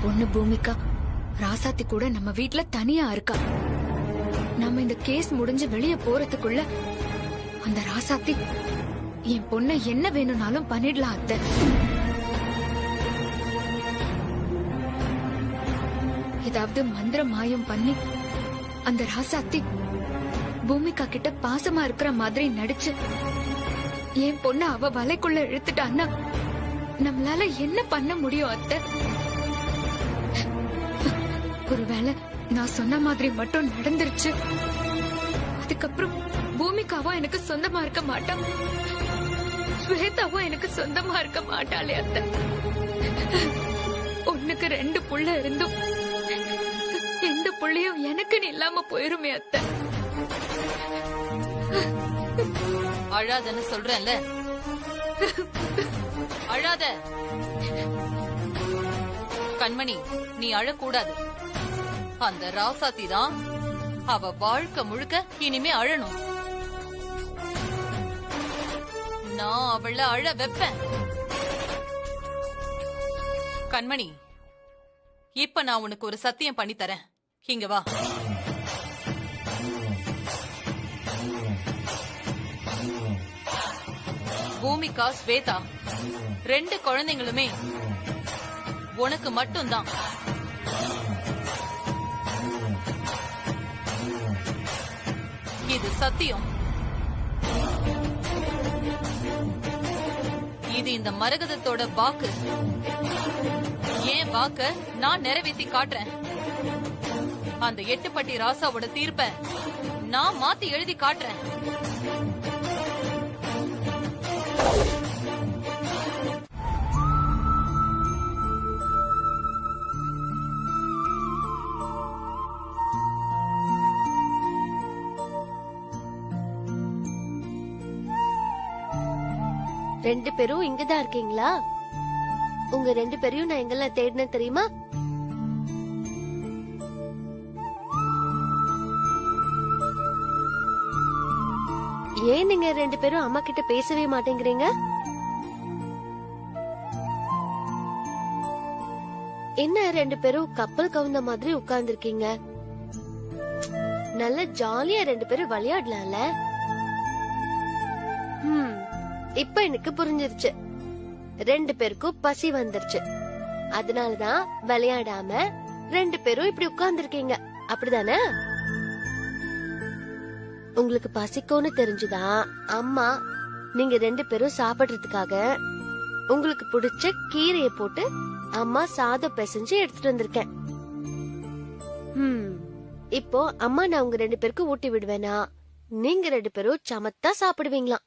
பொண்ணு பூமிகா ராசாத்தி கூட நம்ம வீட்ல தனியா இருக்கா. நம்ம இந்த கேஸ் முடிஞ்சு வெளியே போறதுக்குள்ள அந்த ராசாத்தி என் பொண்ண என்ன வேணும்னாலும் பண்ணிடலாம் அத்தை. ஏதாவது மந்திர மாயம் பண்ணி அந்த ராசாத்தி பூமிகா கிட்ட பாசமா இருக்கிற மாதிரி நடிச்சு என் பொண்ண அவ வலைக்குள்ள இழுத்துட்டான்னா நம்மளால என்ன பண்ண முடியும் அத்தை? ஒருவேளை நான் சொன்ன மாதிரி மட்டும் நடந்துருச்சு, அதுக்கப்புறம் பூமிகாவும் எனக்கு சொந்தமா இருக்க மாட்டான், ஸ்வேதாவும் எனக்கு சொந்தமா இருக்க மாட்டாளே அத்தை. ஒண்ணுக்கு 2 புள்ள இருந்தும் எந்த புள்ளையும் எனக்குன்னு இல்லாம போயிருமே அத்தை. அழாதன்னு சொல்றேன்ல, அழாத. கண்மணி, நீ அழக்கூடாது. அந்த ராசாத்தி தான் அவ வாழ்க்கை முழுக்க இனிமே அழணும். நான் அவள அழ வைப்பேன். கண்மணி, இப்ப நான் உனக்கு ஒரு சத்தியம் பண்ணி தரேன். இங்க வா. பூமிகா, ஸ்வேதா 2 குழந்தைங்களுமே உனக்கு மட்டும்தான். இது சத்தியம். இது இந்த மரகதத்தோட வாக்கு. ஏன் வாக்க நான் நிறைவேற்றி காட்டுறேன். அந்த 8 பட்டி ராசாவோட தீர்ப்ப நான் மாத்தி எழுதி காட்டுறேன். ரெண்டு பேரும் இங்கதான் இருக்கீங்களா? உங்க 2 பேரையும் நான் எங்கெல்லாம் தேடினேன் தெரியுமா? ஏன் நீங்க 2 பேரும் அம்மா கிட்ட பேசவே மாட்டேங்கிறீங்க? என்ன 2 பேரும் கப்பல் கவுந்த மாதிரி உட்கார்ந்துருக்கீங்க? நல்ல ஜாலியா 2 பேரும் விளையாடலாம்ல. இப்ப எனக்கு புரிஞ்சிருச்சு. 2 பேருக்கும் பசி வந்துருச்சு. அதனாலதான் விளையாடாம 2 பேரும் இப்படி உட்கார்ந்துருக்கீங்க, அப்படிதானே? உங்களுக்கு பசிக்கும்னு தெரிஞ்சுதான் அம்மா நீங்க 2 பேரும் சாப்பிடுறதுக்காக உங்களுக்கு பிடிச்ச கீரையை போட்டு அம்மா சாதம் பிசைஞ்சு எடுத்துட்டு வந்திருக்கேன். இப்போ அம்மா நான் உங்க 2 பேருக்கு ஊட்டி விடுவேனா, நீங்க 2 பேரும் சமத்தா சாப்பிடுவீங்களா?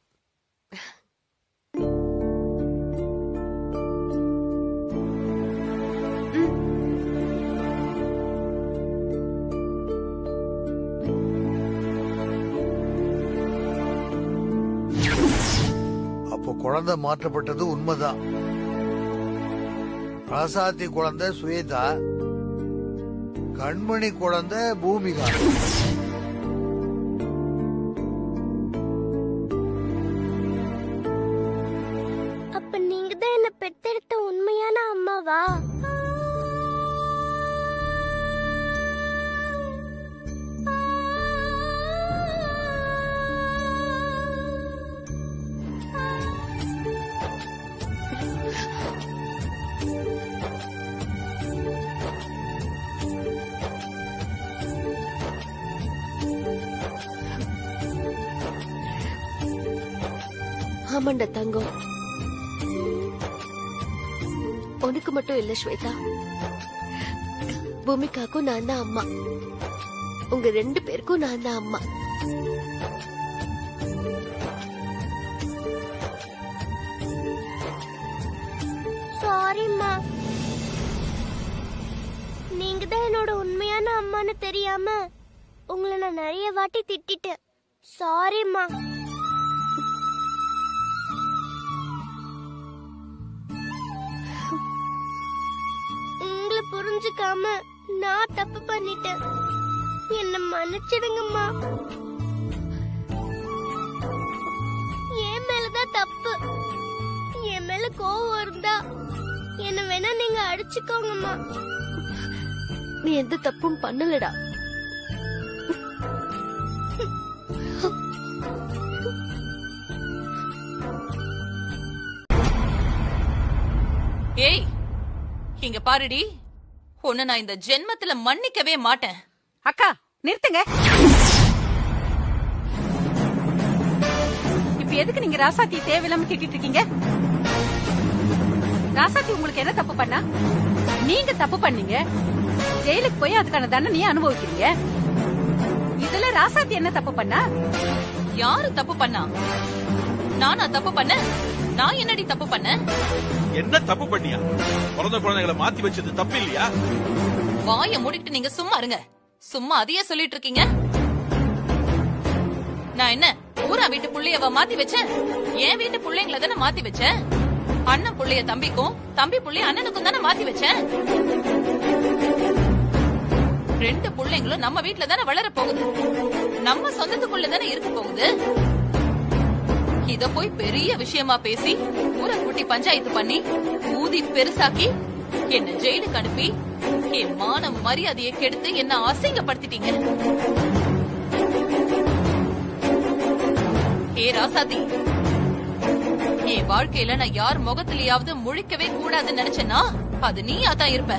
அப்போ குழந்தை மாற்றப்பட்டது உண்மைதான். ராசாத்தி குழந்தை ஸ்வேதா, கண்மணி குழந்தை பூமிகா. அப்ப நீங்க தான் என்ன பெத்தெடுத்த உண்மையான அம்மாவா? ஆமாண்ட தங்கம், உனக்கு மட்டும் இல்ல ஸ்வேதா, பூமிகாக்கும் நான் தான் அம்மா. உங்க 2 பேருக்கும் நான் தான் அம்மா. சாரிம்மா, நீங்க தான் என்னோட உண்மையான அம்மான்னு தெரியாம உங்களை நான் நிறைய வாட்டி திட்டிட்டேன். சாரிம்மா. புரிஞ்சுக்காம நான் தப்பு பண்ணிட்டேன், என்ன மன்னிச்சிடுங்கம்மா. என் மேலதான் தப்பு. என் மேல கோவம் இருந்தா என்ன வேணா நீங்க அடிச்சுக்கோங்கம்மா. நீ எந்த தப்பும் பண்ணலடா. ஏய், இங்க பாருடி, உன்னை நான் இந்த ஜென்மத்துல மன்னிக்கவே மாட்டேன். அக்கா நிறுத்துங்க. இப்ப எதுக்கு நீங்க ராசாத்தி தேவையில்லாம திட்டிட்டு இருக்கீங்க? ராசாத்தி உங்களுக்கு என்ன தப்பு பண்ணா? நீங்க தப்பு பண்ணீங்க, ஜெயிலுக்கு போய் அதுக்கான தண்டனையை அனுபவிக்கிறீங்க. இதுல ராசாத்தி என்ன தப்பு பண்ணா? யாரு தப்பு பண்ணா? நானா தப்பு பண்ண? நான் என்னடி தப்பு பண்ண? என்ன தப்பு பண்ணியா? பிறந்த குழந்தைகளை மாத்தி வச்சது தப்பு இல்லையா? வாய மூடிட்டு நீங்க சும்மா இருங்க. சும்மா அதையே சொல்லிட்டு இருக்கீங்க. நான் என்ன ஊரா வீட்டு புள்ளையவ மாத்தி வச்சேன்? என் வீட்டு புள்ளைங்களை தானே மாத்தி வச்சேன். அண்ணன் புள்ளைய தம்பிக்கும், தம்பி புள்ளைய அண்ணனுக்கும் தானே மாத்தி வச்சேன். ரெண்டு புள்ளைங்களும் நம்ம வீட்டுல தானே வளர போகுது. நம்ம சொந்தத்துக்குள்ள தானே இருக்க போகுது. இத போய் பெரிய விஷயமா பேசி ஊரை கூட்டி பஞ்சாயத்து பண்ணி ஊதி பெருசாக்கி என்ன ஜெயிலுக்கு அனுப்பி என் மான மரியாதையை கெடுத்து என்ன அசிங்கப்படுத்திட்டீங்க. ஏ ராசாதி, என் வாழ்க்கையில நான் யார் முகத்திலேயாவது முழிக்கவே கூடாதுன்னு நினைச்சேன்னா அது நீயா தான் இருப்ப.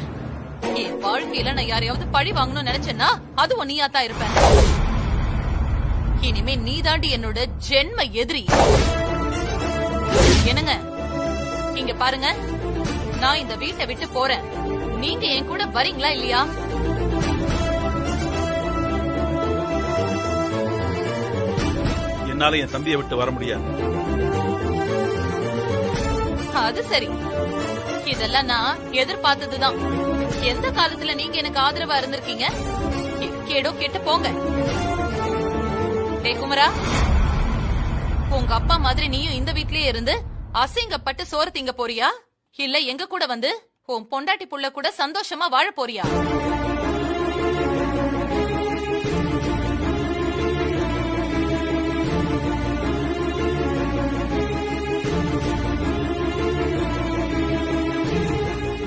என் வாழ்க்கையில நான் யாரையாவது பழி வாங்கணும்னு நினைச்சேன்னா அதுவும் நீயா தான் இருப்ப. இனிமே நீதாண்டி என்னோட ஜென்ம எதிரி. என்னங்க இங்க பாருங்க, நான் இந்த வீட்டை விட்டு போறேன். நீங்க என் கூட வரீங்களா இல்லையா? என்னால என் தம்பியை விட்டு வர முடியாது. அது சரி, இதெல்லாம் நான் எதிர்பார்த்ததுதான். எந்த காலத்துல நீங்க எனக்கு ஆதரவா இருந்திருக்கீங்க? கேடோ கேட்டு போங்க. டே குமரா, உங்க அப்பா மாதிரி நீயும் இந்த வீட்லயே இருந்து அசிங்கப்பட்டு சோறு திங்க போறியா? இல்ல எங்க கூட வந்து உன் பொண்டாட்டி புள்ள கூட சந்தோஷமா வாழ போறியா?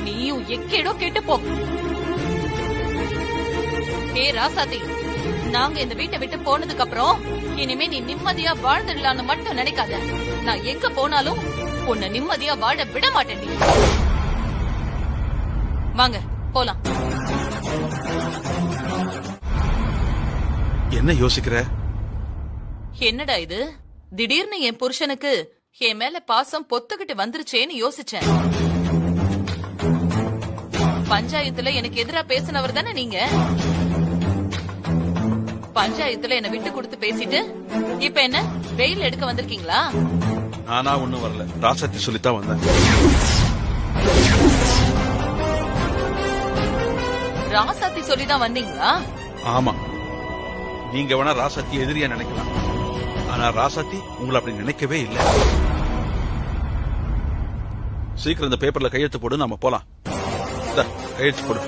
நீயும் எக்கேடோ கேட்டு போ. ஏ ராசாதி, நாங்க இந்த வீட்டை விட்டு போனதுக்கு அப்புறம் இனிமே நீ நிம்மதியா வாழ்ந்துடலான்னு மட்டும் நினைக்காத. நான் எங்க போனாலும் உன்னை நிம்மதியா வாழ விட மாட்டேன். வாங்க போலாம். என்ன யோசிக்கிற? என்னடா இது, திடீர்னு என் புருஷனுக்கு என் மேல பாசம் பொத்துக்கிட்டு வந்துருச்சேன்னு யோசிச்சேன். பஞ்சாயத்துல எனக்கு எதிரா பேசினவர் தானே நீங்க. பஞ்சாயத்துல என்ன விட்டு கொடுத்து பேசிட்டு இப்ப என்ன வெயில் எடுக்க வந்திருக்கீங்களா? நானா ஒண்ணும் வரல, ராசாத்தி சொல்லித்தான் வந்தேன். ராசாத்தி சொல்லிதான் வந்தீங்களா? ஆமா, நீங்க வேணா ராசாத்தி எதிரியா நினைக்கலாம், ஆனா ராசாத்தி உங்களை அப்படி நினைக்கவே இல்லை. சீக்கிரம் இந்த பேப்பர்ல கையெழுத்து போடு, நாம போலாம். கையெழுத்து போடு.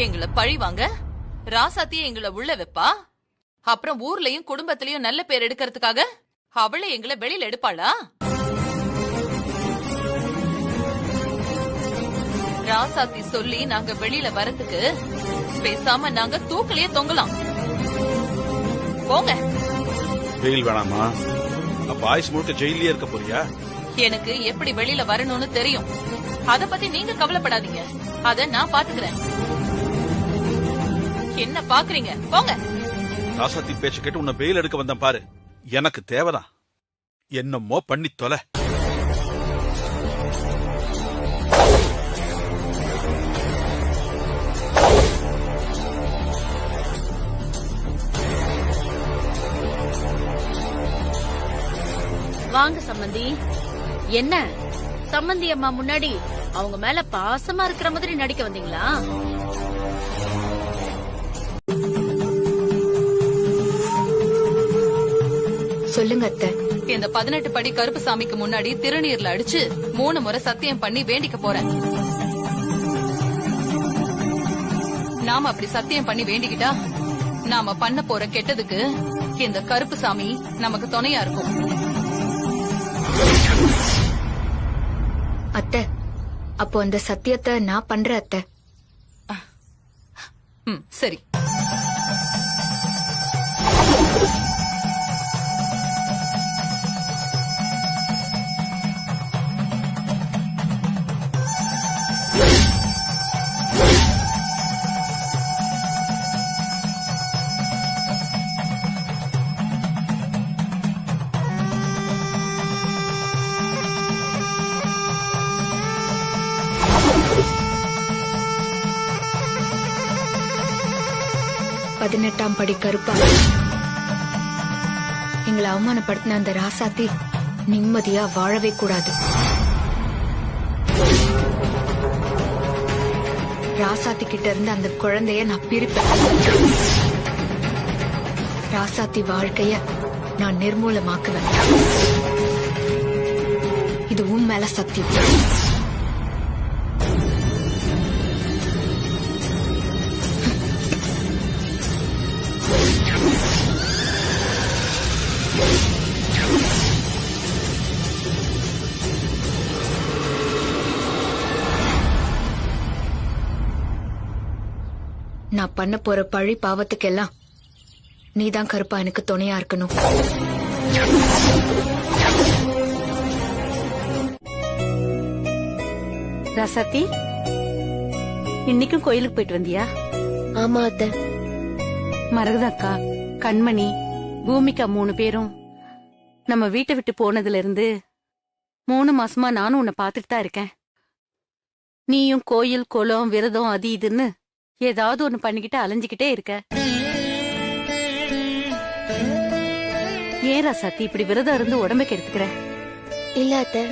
எங்களை பழி வாங்க ராசாத்திய எங்களை உள்ள வைப்பா? அப்புறம் ஊர்லயும் குடும்பத்திலயும் நல்ல பேர் எடுக்கிறதுக்காக அவளை எங்களை வெளியில எடுப்பாளா? ராசாத்தி சொல்லி நாங்க வெளியில வரதுக்கு பேசாம நாங்க தூக்கிலேயே தொங்கலாம். போங்க. வெயில் வேணாமா? அப்ப ஆயுஸ் முழுக்க ஜெயிலே இருக்க போறியா? எனக்கு எப்படி வெளியில வரணும்னு தெரியும். அத பத்தி நீங்க கவலைப்படாதீங்க, அத நான் பாத்துக்கிறேன். என்ன பாக்குறீங்க? போங்க. ராசாத்தி பேச்சு கேட்டு உன்னை வெயில் எடுக்க வந்தேன் பாரு, எனக்கு தேவைதான். என்னமோ பண்ணி தொலை. வாங்க சம்மந்தி. என்ன சம்மந்தி அம்மா முன்னாடி அவங்க மேல பாசமா இருக்கிற மாதிரி நடிக்க வந்தீங்களா? சொல்லுங்க அத்தை. இந்த 18 படி கருப்பு சாமிக்கு முன்னாடி திருநீர்ல அடிச்சு 3 முறை சத்தியம் பண்ணி வேண்டிக்க போறேன். நாம அப்படி சத்தியம் பண்ணி வேண்டிக்கிட்டா நாம பண்ண போற கெட்டதுக்கு இந்த கருப்பு சாமி நமக்கு துணையா இருக்கும். அத்தை, அப்போ அந்த சத்தியத்தை நான் பண்றேன் அத்தை. சரி. பதினெட்டாம் படி கருப்பா, எங்களை அவமானப்படுத்தின அந்த ராசாத்தி நிம்மதியா வாழவே கூடாது. ராசாத்தி கிட்ட இருந்து அந்த குழந்தைய நான் பிரிப்பேன். ராசாத்தி வாழ்க்கைய நான் நிர்மூலமாக்குவேன். இது உன் மேல சத்தியம். நான் பண்ண போற பழி பாவத்துக்கெல்லாம் நீதான் கருப்பா எனக்கு துணையா இருக்கணும். ராசாத்தி, இன்னைக்கும் கோயிலுக்கு போயிட்டு வந்தியா? ஆமா அத்தை. மரகதக்கா, கண்மணி, பூமிகா 3 பேரும் நம்ம வீட்டை விட்டு போனதுல இருந்து 3 மாசமா நானும் உன்னை பாத்துட்டு தான் இருக்கேன். நீயும் கோயில், குளம், விரதம் அது இதுன்னு ஏதாவது ஒண்ணு பண்ணிக்கிட்டு அலைஞ்சுக்கிட்டே இருக்க. ஏன் ராசாத்தி இப்படி விரதம் இருந்து உடம்ப கெடுத்துக்கிற? இல்ல அத்தை,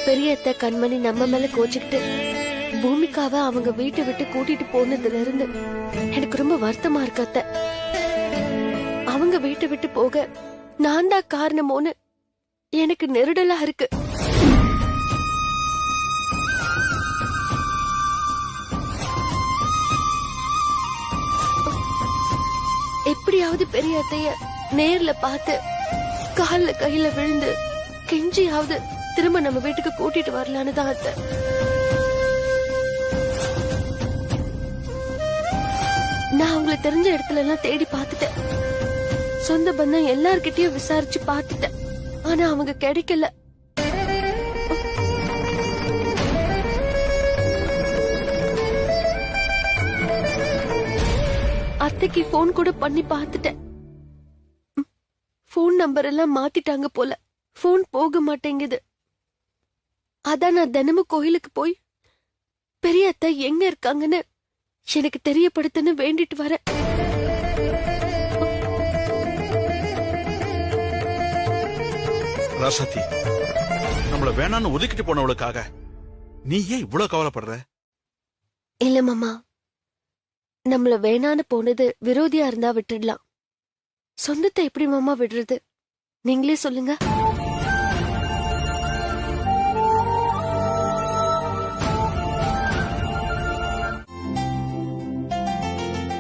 பெரிய அத்தை கண்மணி நம்ம மேல கோச்சுக்கிட்டு பூமிக்காவை அவங்க வீட்டை விட்டு கூட்டிட்டு போனதுல இருந்து எனக்கு ரொம்ப வருத்தமா இருக்கு அத்தை. அவங்க வீட்டை விட்டு போக நான் தான் காரணமோன்னு எனக்கு நெருடலா இருக்கு. எப்படியாவது பெரிய அத்தைய நேர்ல பார்த்து கால்ல கையில விழுந்து கெஞ்சியாவது திரும்ப நம்ம வீட்டுக்கு கூட்டிட்டு வரலான்னு தான் அத்தை. நான் அவங்கள தெரிஞ்ச இடத்துல எல்லாம் தேடி பார்த்துட்டேன். சொந்த பந்தம் எல்லார்கிட்டயும் விசாரிச்சு பார்த்துட்டேன். ஆனா அவங்க கிடைக்கல. அத்தைக்கு போன் கூட பண்ணி பார்த்துட்டேன். போன் நம்பர் எல்லாம் மாத்திட்டாங்க போல. போன் போக மாட்டேங்குது. அதான் நான் தினமும் கோயிலுக்கு போய் பெரிய அத்தை எங்க இருக்காங்கன்னு எனக்கு தெரியப்படுத்துன்னு வேண்டிட்டு வரேன். ராசாத்தி, நம்மள வேணான்னு ஒதுக்கிட்டு போனவளுக்காக நீ ஏன் இவ்வளவு கவலைப்படுற? இல்ல மாமா, நம்மள வேணான்னு போனது விரோதியா இருந்தா விட்டுடலாம். சொந்தத்தை எப்படி மாமா விடுறது? நீங்களே சொல்லுங்க.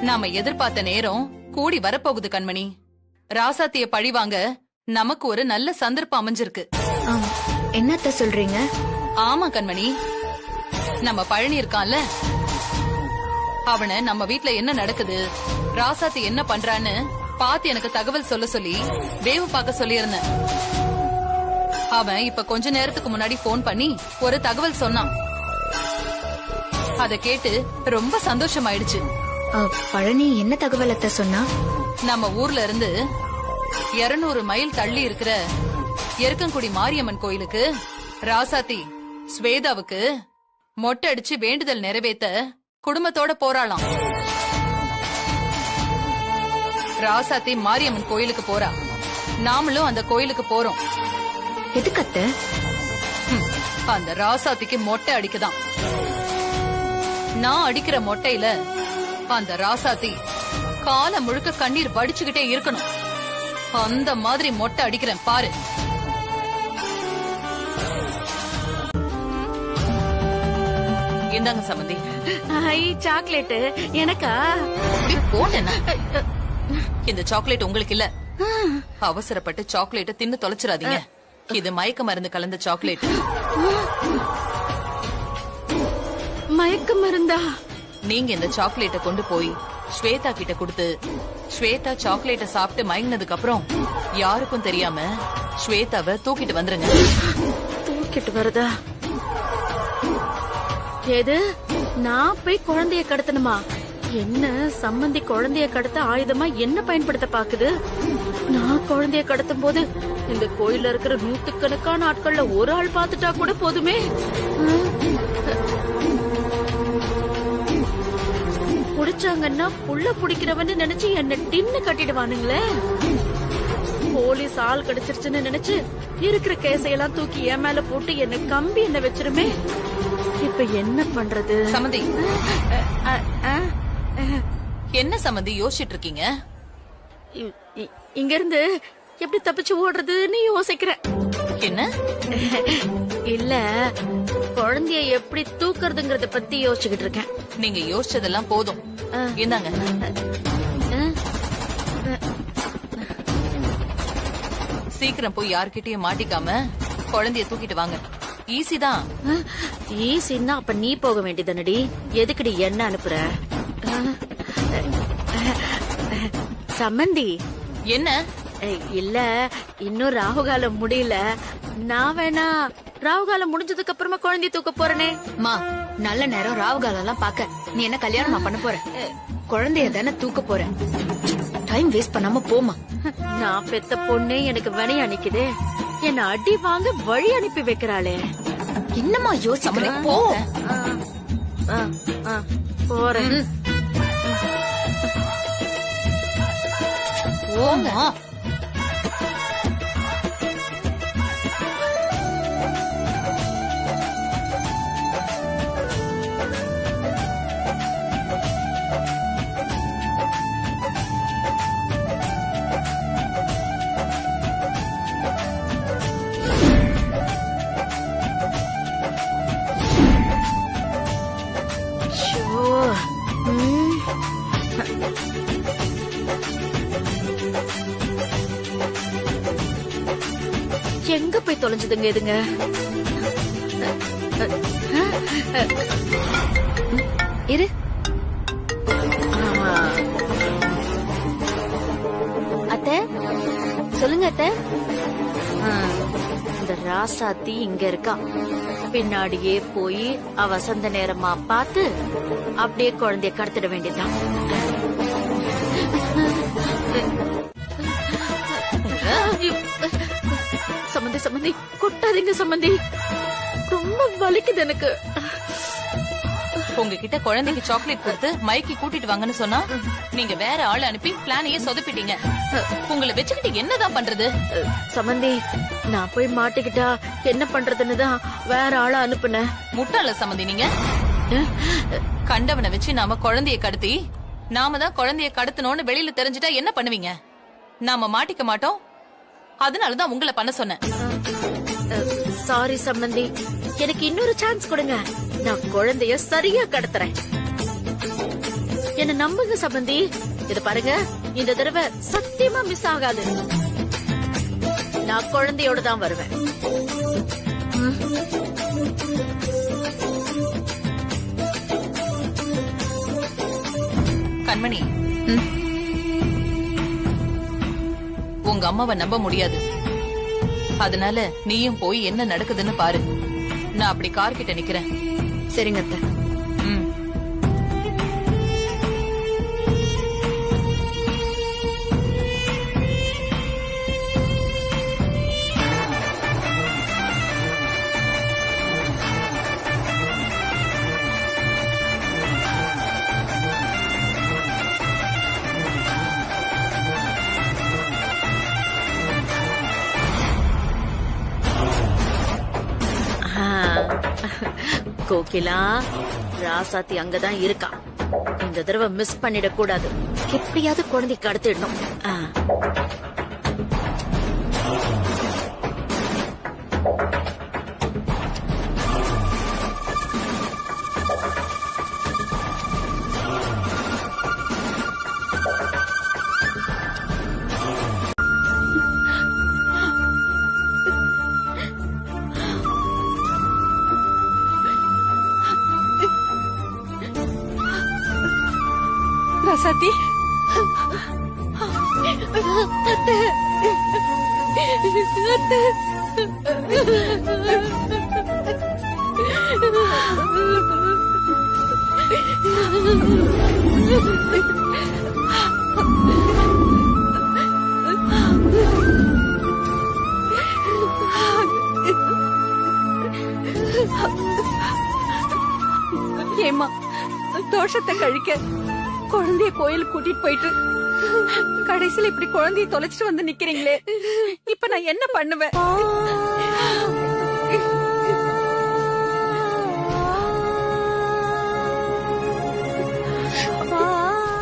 நாம எதிர்பார்த்த நேரம் கூடி வரப்போகுது கண்மணி. ராசாத்திய பழிவாங்க நமக்கு ஒரு நல்ல சந்தர்ப்பம் அமைஞ்சிருக்கு. என்னத்த சொல்றீங்க? ஆமா கண்மணி, நம்ம பழனி இருக்கான்ல, அவனை நம்ம வீட்ல என்ன நடக்குது, ராசாத்தி என்ன பண்றான்னு பாத்து எனக்கு தகவல் சொல்ல சொல்லி வேவு பார்க்க சொல்லியிருந்தேன். அவன் இப்ப கொஞ்ச நேரத்துக்கு முன்னாடி போன் பண்ணி ஒரு தகவல் சொன்னான். அத கேட்டு ரொம்ப சந்தோஷமாயிடுச்சு. பழனி என்ன தகவலத்தை சொன்னா? நம்ம ஊர்ல இருந்து 200 மைல் தள்ளி இருக்கிற எருக்கங்குடி மாரியம்மன் கோயிலுக்கு ராசாத்தி ஸ்வேதாவுக்கு மொட்டை அடிச்சு வேண்டுதல் நிறைவேத்த குடும்பத்தோட போறாளாம். ராசாத்தி மாரியம்மன் கோயிலுக்கு போறா. நாமளும் அந்த கோயிலுக்கு போறோம். எதுக்கத்த? அந்த ராசாத்திக்கு மொட்டை அடிக்குதான். நான் அடிக்கிற மொட்டையில அந்த ராசாத்தி காலம் முழுக்க கண்ணீர் வடிச்சுக்கிட்டே இருக்கணும். அந்த மாதிரி மொட்டை அடிக்கிறேன் பாரு. இந்தாங்க சம்பந்தி. சாக்லேட் எனக்கா? போட்டேனா? இந்த சாக்லேட் உங்களுக்கு இல்ல. அவசரப்பட்டு சாக்லேட்ட தின்னு தொலைச்சிடாதீங்க. இது மயக்க மருந்து கலந்த சாக்லேட். மயக்க மருந்தா? நீங்க இந்த சாக்லேட்ட கொண்டு போய் ஸ்வேதா கிட்ட கொடுத்து ஸ்வேதா சாக்லேட்ட சாப்பிட்டு மயங்கினதுக்கு அப்புறம் யாருக்கும் தெரியாம ஸ்வேதாவை தூக்கிட்டு வந்துருங்க. தூக்கிட்டு வருதா? ஏது நான் போய் குழந்தைய கடத்தணுமா? என்ன சம்பந்தி குழந்தைய கடத்த ஆயுதமா என்ன பயன்படுத்த பாக்குது? நான் குழந்தைய கடத்தும் போது இந்த கோயில்ல இருக்கிற நூத்துக்கணக்கான ஆட்கள்ல ஒரு ஆள் பாத்துட்டா கூட போதுமே. புடிச்சாங்கன்னா புள்ள புடிக்கிறவன்னு நினைச்சு என்ன டின்னு கட்டிடுவானுங்களே. போலீஸ் ஆள் கிடைச்சிருச்சுன்னு நினைச்சு இருக்கிற கேசையெல்லாம் தூக்கி என் மேல போட்டு என்ன கம்பி என்ன வச்சிருமே. இப்ப என்ன பண்றது? சம்பந்தி, என்ன சம்பந்தி யோசிச்சுட்டு இருக்கீங்க? இங்க இருந்து எப்படி தப்பிச்சு ஓடுறதுன்னு யோசிக்கிறேன். என்ன? இல்ல, குழந்தைய எப்படி தூக்குறதுங்கறத பத்தி யோசிச்சுக்கிட்டு இருக்கேன். நீங்க யோசிச்சதெல்லாம் போதும். இந்தாங்க. சீக்கிரம் போய் யார்கிட்டயும் மாட்டிக்காம குழந்தைய தூக்கிட்டு வாங்க. ஈஸி தான். ஈஸின்னா அப்ப நீ போக வேண்டியதானடி. எதுக்குடி என்ன அனுப்புற? சம்மந்தி. என்ன? இல்ல, இன்னும் ராகுகாலம் முடியல. நான் வேணா ராகுகாலம் முடிஞ்சதுக்கு அப்புறமா குழந்தைய தூக்க போறனே. மா, நல்ல நேரம் ராவுகாலம் எல்லாம் பாக்க நீ என்ன கல்யாணமா பண்ண போற? குழந்தைய தானே தூக்க போற. டைம் வேஸ்ட் பண்ணாம போமா. நான் பெத்த பொண்ணே எனக்கு வினைய அனுக்குதே. என்ன அடி வாங்க வழி அனுப்பி வைக்கிறாளே. என்னமா யோசிக்கிறேன்? போ. போறேன். போமா. எங்க போய் தொலைஞ்சதுங்க இதுங்க? இரு. அத்தை, சொல்லுங்க அத்தை. இந்த ராசாத்தி இங்க இருக்கா. பின்னாடியே போய் அவ வசந்த நேரமா பார்த்து அப்படியே குழந்தைய கடத்திட வேண்டியதான். சம்பந்தி, சம்பந்தி கொட்டாதீங்க சம்பந்தி. ரொம்ப வலிக்குது எனக்கு. உங்ககிட்ட குழந்தைக்கு சாக்லேட் கொடுத்து மைக்கி கூட்டிட்டு வாங்கன்னு சொன்னா நீங்க வேற ஆளை அனுப்பி பிளானையே சொதப்பிட்டீங்க. உங்களை வச்சுக்கிட்டு என்னதான் பண்றது? சம்பந்தி, நான் போய் மாட்டிக்கிட்டா என்ன பண்றதுன்னு தான் வேற ஆளை அனுப்புனேன். முட்டாள சம்பந்தி நீங்க. கண்டவனை வச்சு நாம குழந்தைய கடத்தி நாம தான் குழந்தைய கடத்தணும்னு வெளியில தெரிஞ்சுட்டா என்ன பண்ணுவீங்க? நாம மாட்டிக்க மாட்டோம். அதனாலதான் உங்களை பண்ண சொன்னேன். சாரி சம்பந்தி, எனக்கு இன்னொரு சான்ஸ் கொடுங்க. நான் குழந்தைய சரியா கடத்துறேன். என்ன நம்புங்க சம்பந்தி. இத பாருங்க, இந்த தடவை சத்தியமா மிஸ் ஆகாது. நான் குழந்தையோட தான் வருவேன். கண்மணி, உங்க அம்மாவை நம்ப முடியாது. அதனால நீயும் போய் என்ன நடக்குதுன்னு பாரு. நான் அப்படி கார் கிட்ட நிக்கிறேன். சரிங்க அத்தை. கோகிலா, ராசாத்தி அங்கதான் இருக்கா. இந்த தடவை மிஸ் பண்ணிட கூடாது. எப்படியாவது குழந்தைக்கு கடத்திடணும். ராசாத்தி அத்தை. அத்தை. ஏமா தோஷத்தை கழிக்க குழந்தைய கோயிலுக்கு கூட்டிட்டு போயிட்டு கடைசியில இப்படி குழந்தைய தொலைச்சிட்டு வந்து நிக்கிறீங்களே, இப்ப நான் என்ன பண்ணுவேன்?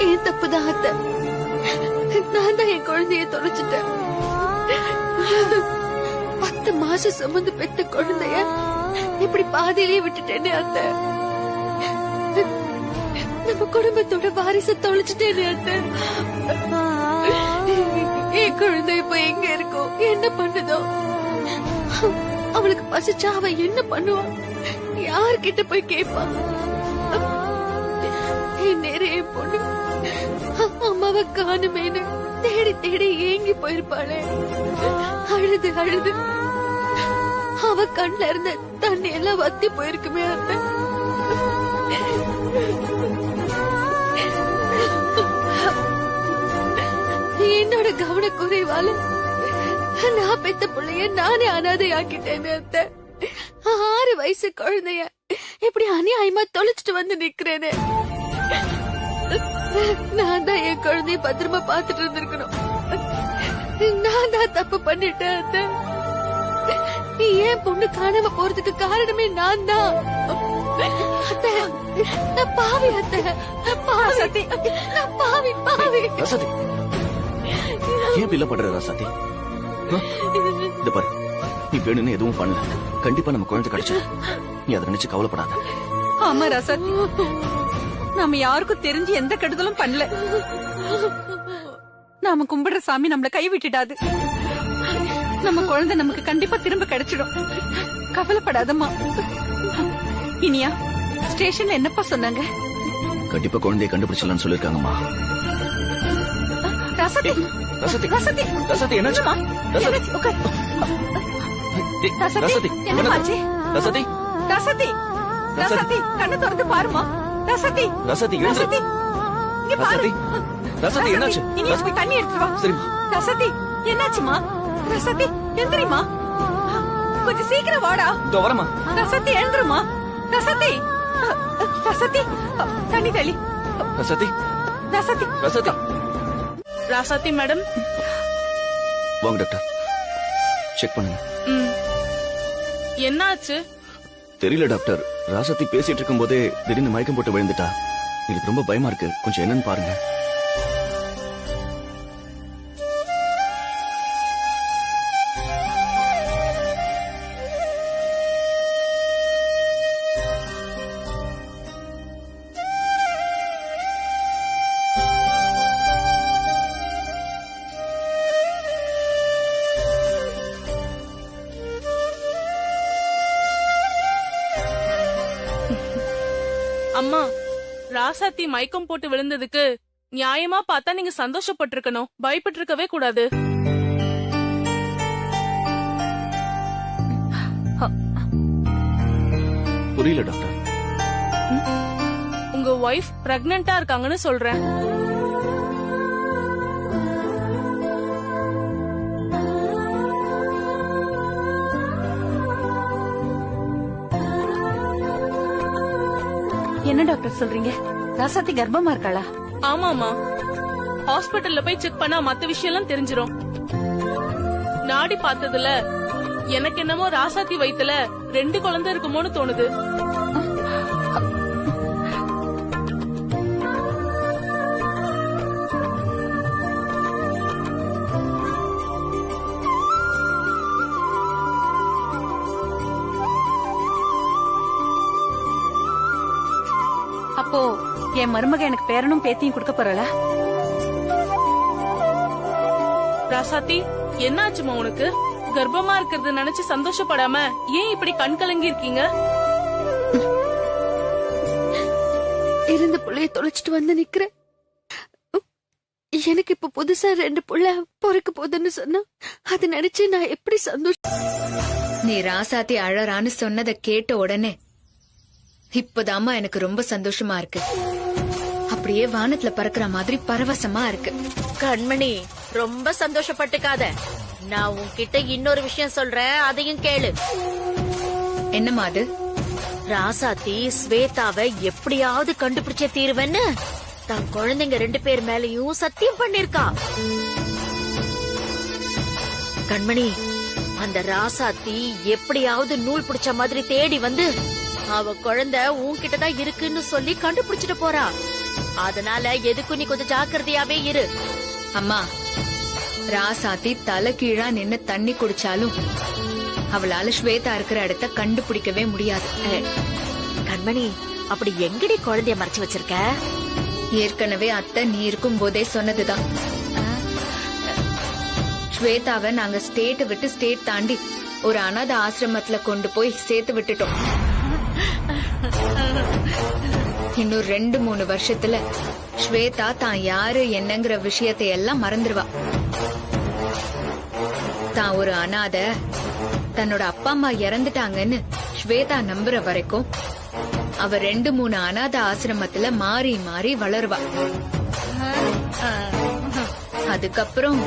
ஏன் தப்புதான் அத்தை. நான் தான் என் குழந்தைய தொலைச்சிட்டேன். 10 மாசம் சுமந்து பெத்த குழந்தைய இப்படி பாதியிலேயே விட்டுட்டேனே அத்தை. நம்ம குடும்பத்தோட வாரிசை தொலைச்சிட்டேனே அத்தை. என் குழந்தை இப்ப எங்க இருக்கும், என்ன பண்ணுதோ? அவளுக்கு பசிச்சா அவ என்ன பண்ணுவான்? யார்கிட்ட போய் கேட்பான்? என் நிறைய பொண்ணு அம்மாவை காணுமேனு தேடி தேடி ஏங்கி போயிருப்பாளே. அழுது அழுது அவ கண்ல இருந்து தண்ணி எல்லாம் வத்தி போயிருக்குமே அத்தை. என்னோட கவனக்குறைவால நான் பெத்த பிள்ளைய நானே அனாதை ஆக்கிட்டேன்னு அத்தை. 6 வயசு குழந்தைய இப்படி அநியாயமா தொலைச்சிட்டு வந்து நிக்கிறேனே. நான் தான் என் குழந்தைய பத்திரமா பாத்துட்டு இருந்திருக்கணும். நான் தான் தப்பு பண்ணிட்டேன் அத்தை. ஏன் பொண்ணு காணாம போறதுக்கு காரணமே நான் தான். அத்தை, நான் பாவி அத்தை. நான் பாவி. நான் பாவி பாவி. ராசாத்தி, ஏன் இப்படி எல்லாம் பண்ற ராசாத்தி? இந்த பாரு, நீ வேணும்னு எதுவும் பண்ணல. கண்டிப்பா நம்ம குழந்தை கிடைச்சது. நீ அதை நினைச்சு கவலைப்படாத. ஆமா ராசாத்தி, நாம யாருக்கும் தெரிஞ்சு எந்த கெடுதலும் பண்ணல. நாம கும்பிடுற சாமி நம்மள கை விட்டுடாது. நம்ம குழந்தை நமக்கு கண்டிப்பா திரும்ப கிடைச்சிடும். கவலைப்படாதம்மா. இனியா, ஸ்டேஷன்ல என்னப்பா சொன்னாங்க? கண்டிப்பா குழந்தைய கண்டுபிடிச்சலாம்னு சொல்லிருக்காங்கம்மா. ராசாத்தி, ராசாத்தி, ராசாத்தி, ராசாத்தி, என்னாச்சுமா? என்னாச்சு? உட்கார். டேய், ராசாத்தி, ராசாத்தி, என்னமாச்சு? ராசாத்தி, ராசாத்தி, ராசாத்தி, கண்ணை திறந்து பாருமா. ராசாத்தி, ராசாத்தி, எழுந்து. ராசாத்தி, இங்க பாரு. ராசாத்தி, ராசாத்தி, என்னாச்சு? இனியா போய் தண்ணி எடுத்து வா. சரிம்மா. ராசாத்தி, என்னாச்சுமா? ராசாத்தி, எந்திரிமா. கொஞ்சம் சீக்கிரம் வாடா. இதோ வரமா. ராசாத்தி, எழுந்துருமா. ராசாத்தி, ராசாத்தி, தண்ணி தள்ளி. ராசாத்தி, ராசாத்தி, ராசாத்தி. ராசாத்தி மேடம், வாங்க டாக்டர், செக் பண்ணுங்க. என்னாச்சு? தெரியல டாக்டர், ராசாத்தி பேசிட்டு இருக்கும் போதே திடீர்னு மயக்கம் போட்டு விழுந்துட்டா. எனக்கு ரொம்ப பயமா இருக்கு, கொஞ்சம் என்னன்னு பாருங்க. அம்மா, ராசாத்தி மயக்கம் போட்டு விழுந்ததுக்கு நியாயமா பார்த்தா நீங்க சந்தோஷப்பட்டிருக்கணும், பயப்பட்டு இருக்கவே கூடாது. புரியல டாக்டர். உங்க ஒய்ஃப் பிரெக்னன்ட்டா இருக்காங்கன்னு சொல்றேன். என்ன டாக்டர் சொல்றீங்க? ராசாத்தி கர்ப்பமா இருக்காளா? ஆமாமா, ஹாஸ்பிடல்ல போய் செக் பண்ணா மத்த விஷயம் எல்லாம் தெரிஞ்சிரும். நாடி பார்த்ததுல எனக்கு என்னமோ ராசாத்தி வயித்துல 2 குழந்தை இருக்குமோன்னு தோணுது. அப்போ என் மருமக எனக்கு பேரனும் பேத்தியும் கொடுக்க போறல? ராசாத்தி, என்னாச்சுமா உனக்கு? கர்ப்பமா இருக்கிறது நினைச்சு சந்தோஷப்படாம ஏன் இப்படி கண் கலங்கி இருக்கீங்க? இருந்த புள்ளைய தொலைச்சிட்டு வந்து நிக்கிறேன். எனக்கு இப்ப புதுசா 2 புள்ள பொறுக்க போதுன்னு சொன்னா அது நினைச்சு நான் எப்படி சந்தோஷம். நீ ராசாத்தி அழறான்னு சொன்னதை கேட்ட உடனே இப்பதாம்மா எனக்கு ரொம்ப சந்தோஷமா இருக்கு. அப்படியே வானத்துல பறக்கிற மாதிரி பரவசமா இருக்கு. கண்மணி, ரொம்ப சந்தோஷப்பட்டுக்காத. நான் உன்கிட்ட இன்னொரு விஷயம் சொல்றேன், அதையும் கேளு. என்னம்மா அது? ராசாத்தி ஸ்வேதாவை எப்படியாவது கண்டுபிடிச்சே தீருவேன்னு தான் குழந்தைங்க 2 பேர் மேலயும் சத்தியம் பண்ணிருக்கா. கண்மணி, அந்த ராசாத்தி எப்படியாவது நூல் பிடிச்ச மாதிரி தேடி வந்து அவ குழந்தை உன்கிட்டதான் இருக்குன்னு சொல்லி கண்டுபிடிச்சிட்டு போறா. அதனால எதுக்கும் நீ கொஞ்சம் ஜாக்கிரதையாவே இரு. அம்மா, ராசாத்தி தலை கீழா நின்னு தண்ணி குடிச்சாலும் அவளால ஸ்வேதா இருக்கிற இடத்த கண்டுபிடிக்கவே முடியாது. கண்மணி, அப்படி எங்கடி குழந்தைய மறைச்சு வச்சிருக்க? ஏற்கனவே அத்தை நீ இருக்கும் போதே சொன்னதுதான். ஸ்வேதாவை நாங்க ஸ்டேட் விட்டு ஸ்டேட் தாண்டி ஒரு அனாதை ஆசிரமத்துல கொண்டு போய் சேர்த்து விட்டுட்டோம். இன்னும் 2-3 வருஷத்துல ஸ்வேதா தான் யாரு என்னங்கிற விஷயத்தை எல்லாம் மறந்துடுவா. தான் ஒரு அனாதை, தன்னோட அப்பா அம்மா இறந்துட்டாங்கன்னு ஸ்வேதா நம்புற வரைக்கும் அவ 2-3 அனாத ஆசிரமத்துல மாறி மாறி வளருவா. அதுக்கப்புறம்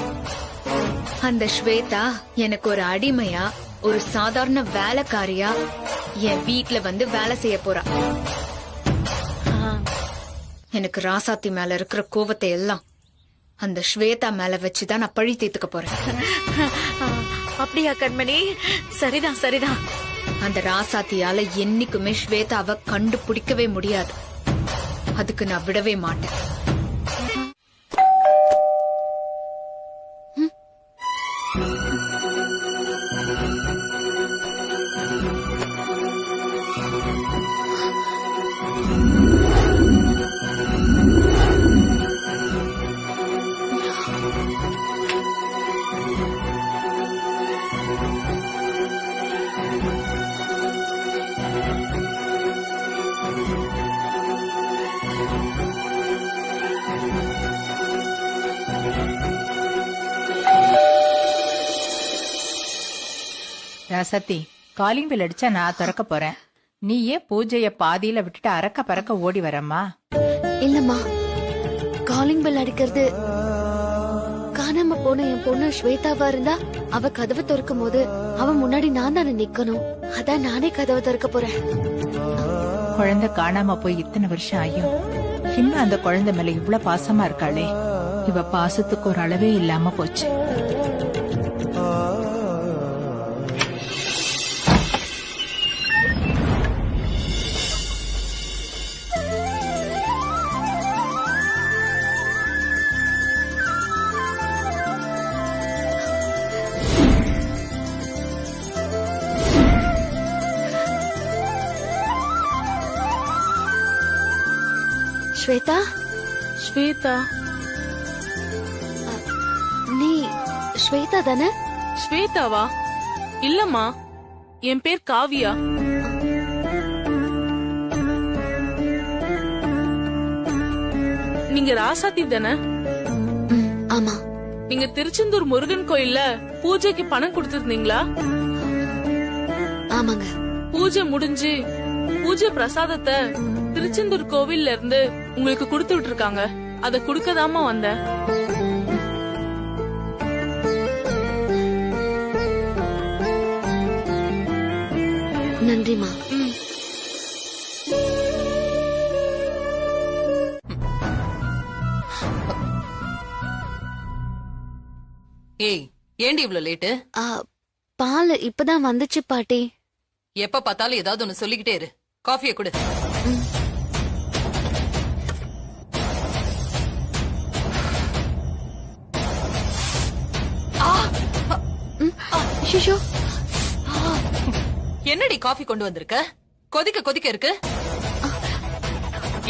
அந்த ஸ்வேதா எனக்கு ஒரு அடிமையா, ஒரு சாதாரண வேலைக்காரியா என் வீட்ல வந்து வேலை செய்ய போறா. எனக்கு ராசாத்தி மேல இருக்கிற கோவத்தை எல்லாம் அந்த ஸ்வேதா மேல வச்சுதான் நான் பழி தீர்த்துக்க போறேன். அப்படியா கண்மணி? சரிதான் சரிதான். அந்த ராசாத்தியால என்னைக்குமே ஸ்வேதாவை கண்டுபிடிக்கவே முடியாது. அதுக்கு நான் விடவே மாட்டேன். ராசாத்தி, காலிங் பெல் அடிச்சா நான் திறக்க போறேன். நீ ஏன் பூஜைய பாதியில விட்டுட்டு அரக்க பறக்க ஓடி வரம்மா? இல்லம்மா, காலிங் பெல் அடிக்கிறது காணாம போன என் பொண்ணு ஸ்வேதாவா இருந்தா அவ கதவை திறக்கும் போது அவ முன்னாடி நான் தானே நிக்கணும். அதான் நானே கதவை திறக்க போறேன். குழந்தை காணாம போய் இத்தனை வருஷம் ஆயும் இன்னும் அந்த குழந்தை மேல இவ்வளவு பாசமா இருக்காளே. இவ பாசத்துக்கு ஒரு அளவே இல்லாம போச்சு. ஸ்வேதா, ஸ்வேதா, நீ ஸ்வேதா தானே? ஸ்வேதாவா? இல்லம்மா, என் பேர் காவியா. நீங்க ராசாத்தி தானே? ஆமா. நீங்க திருச்செந்தூர் முருகன் கோயில்ல பூஜைக்கு பணம் கொடுத்திருந்தீங்களா? ஆமாங்க. பூஜை முடிஞ்சு பூஜை பிரசாதத்தை திருச்செந்தூர் கோவில்ல இருந்து உங்களுக்கு கொடுத்து விட்டு இருக்காங்க. அத குடுக்கதாமா வந்தேன். நன்றிமா. ஏய், ஏண்டி இவ்ளோ லேட்டு? பால் இப்பதான் வந்துச்சு பாட்டி. எப்ப பார்த்தாலும் ஏதாவது ஒன்னு சொல்லிக்கிட்டே இரு. காஃபியை கொடு. என்னடி காஃபி கொண்டு வந்திருக்க? கொதிக்க கொதிக்க இருக்கு.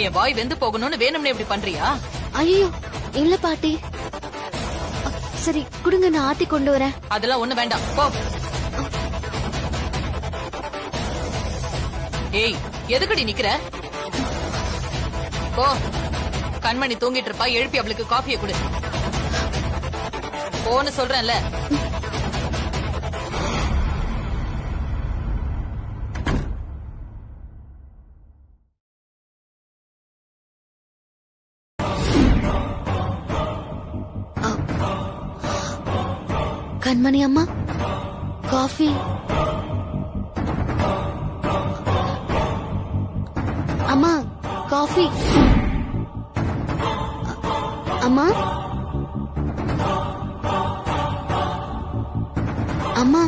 என் வாய் வெந்து போகணும்னு வேணும்னு இப்படி பண்றியா? ஐயோ இல்ல பாட்டி. சரி குடுங்க, நான் ஆத்தி கொண்டு வரேன். அதெல்லாம் ஒண்ணு வேண்டாம், போ. ஏய், எதுக்குடி நிக்கிற? போ. கண்மணி தூங்கிட்டு இருப்பா, எழுப்பி அவளுக்கு காஃபியை கொடு. போன்னு சொல்றேன்ல. கண்மணி அம்மா, காஃபி. அம்மா, காஃபி. அம்மா, அம்மா.